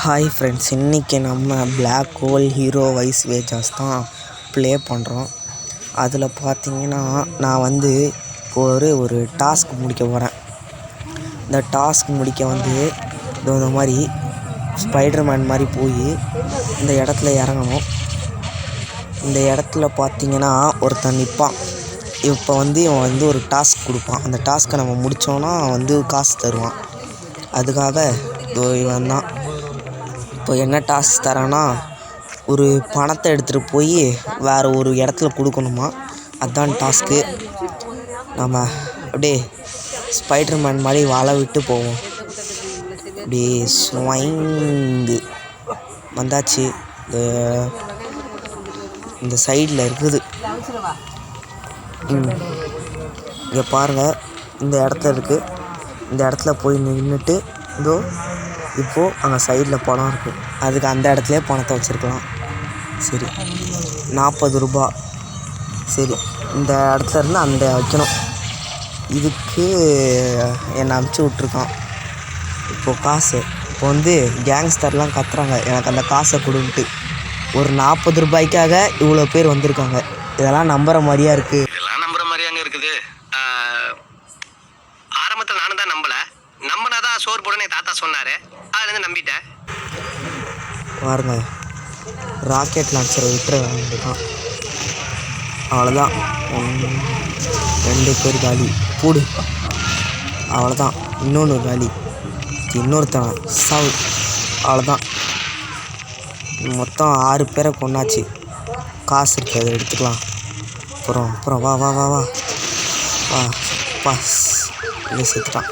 Hi friends, இன்றைக்கி நம்ம black hole hero wise வேஜாஸ் தான் ப்ளே பண்ணுறோம். அதில் பார்த்தீங்கன்னா நான் வந்து ஒரு டாஸ்க் முடிக்க போகிறேன். இந்த டாஸ்க் முடிக்க இந்த மாதிரி ஸ்பைடர்மேன் மாதிரி போய் இந்த இடத்துல இறங்கணும். இந்த இடத்துல பார்த்தீங்கன்னா ஒருத்தன் நிற்பான். இப்போ இவன் ஒரு டாஸ்க் கொடுப்பான். அந்த டாஸ்க்கை நம்ம முடித்தோன்னா காசு தருவான். அதுக்காக இவன் தான் இப்போ என்ன டாஸ்க் தரான்னா, ஒரு பணத்தை எடுத்துகிட்டு போய் வேறு ஒரு இடத்துல கொடுக்கணுமா. அதுதான் டாஸ்க்கு. நம்ம அப்படியே ஸ்பைடர்மேன் மாதிரி வாழை விட்டு போவோம். அப்படியே ஸ்வைங்கு வந்தாச்சு. இந்த சைடில் இருக்குது. இங்கே பாருங்கள், இந்த இடத்துல இருக்குது. இந்த இடத்துல போய் நின்றுட்டு இப்போது அங்கே சைடில் பணம் இருக்குது. அதுக்கு அந்த இடத்துலையே பணத்தை வச்சுருக்கலாம். சரி, 40 ரூபா. சரி, இந்த இடத்துல இருந்து அந்த வைக்கணும். இதுக்கு என்னை அனுப்பிச்சி விட்ருக்கான். இப்போது காசு இப்போ கேங்ஸ்டர்லாம் கத்துறாங்க, எனக்கு அந்த காசை கொடுன்ட்டு. ஒரு 40 ரூபாய்க்காக இவ்வளோ பேர் வந்திருக்காங்க. இதெல்லாம் நம்புகிற மாதிரியா இருக்குது. இதெல்லாம் நம்புகிற மாதிரியாங்க இருக்குது. ஆரம்பத்தில் நானும் தான் நம்பினாதான் சோறு போடுன்னு என் தாத்தா சொன்னார். அதுலேருந்து நம்பிட்டேன். பாருங்க, ராக்கெட் லான்ச்சரை விட்டுற வேண்டியதான். அவ்வளோதான். 2 பேர் காலி. பூடு. அவ்வளோதான். இன்னொன்று காலி. இன்னொருத்தவன் சாவு. அவ்வளோதான். மொத்தம் 6 பேரை கொண்டாச்சு. காசு இருக்குது, அதை எடுத்துக்கலாம். அப்புறம் வா வா வா வா வா பாஸ் இல்லை சேர்த்துட்டான்.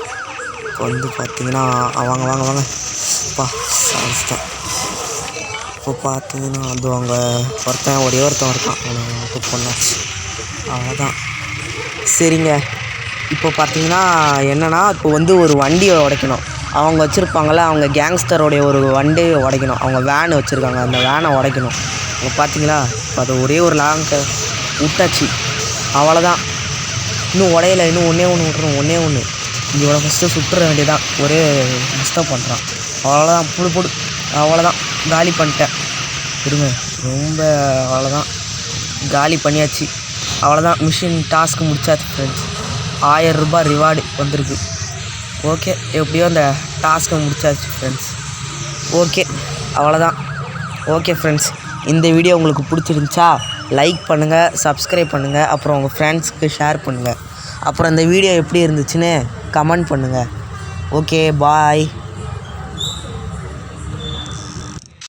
இப்போ பார்த்தீங்கன்னா வாங்க வாங்க வாங்க பா சாதிச்சிட்டான். இப்போ பார்த்தீங்கன்னா அங்கே ஒரே ஒருத்தன் இருக்கான். அவனை மட்டும் கொண்டாச்சு. அவ்வளோதான். சரிங்க, இப்போ பார்த்தீங்கன்னா என்னென்னா, இப்போ ஒரு வண்டியை உடைக்கணும். அவங்க வச்சுருப்பாங்கள, அவங்க கேங்ஸ்டரோடைய ஒரு வண்டியை உடைக்கணும். அவங்க வேன் வச்சுருக்காங்க, அந்த வேனை உடைக்கணும். அவங்க பார்த்தீங்களா, இப்போ அதை ஒரே ஒரு லாங்கை விட்டாச்சு. அவ்வளோதான். இன்னும் உடையலை. இன்னும் ஒன்றே ஒன்று இவனை ஃபஸ்ட்டு சுட்டுற வேண்டியதான். ஒரே டிஸ்டர்ப் பண்ணுறான். அவ்வளோதான். போடு. அவ்வளோதான், காலி பண்ணிட்டேன். இருங்க, ரொம்ப அவ்வளோதான், காலி பண்ணியாச்சு. அவ்வளோதான், மிஷின் டாஸ்க்கு முடிச்சாச்சு ஃப்ரெண்ட்ஸ். 1000 ரூபாய் ரிவார்டு வந்திருக்கு. ஓகே, எப்படியோ அந்த டாஸ்க்கை முடிச்சாச்சு ஃப்ரெண்ட்ஸ். ஓகே, அவ்வளோதான். ஓகே ஃப்ரெண்ட்ஸ், இந்த வீடியோ உங்களுக்கு பிடிச்சிருந்துச்சா லைக் பண்ணுங்கள், சப்ஸ்கிரைப் பண்ணுங்கள், அப்புறம் உங்கள் ஃப்ரெண்ட்ஸுக்கு ஷேர் பண்ணுங்கள். அப்புறம் இந்த வீடியோ எப்படி இருந்துச்சுன்னு கமெண்ட் பண்ணுங்கள். ஓகே, பாய்.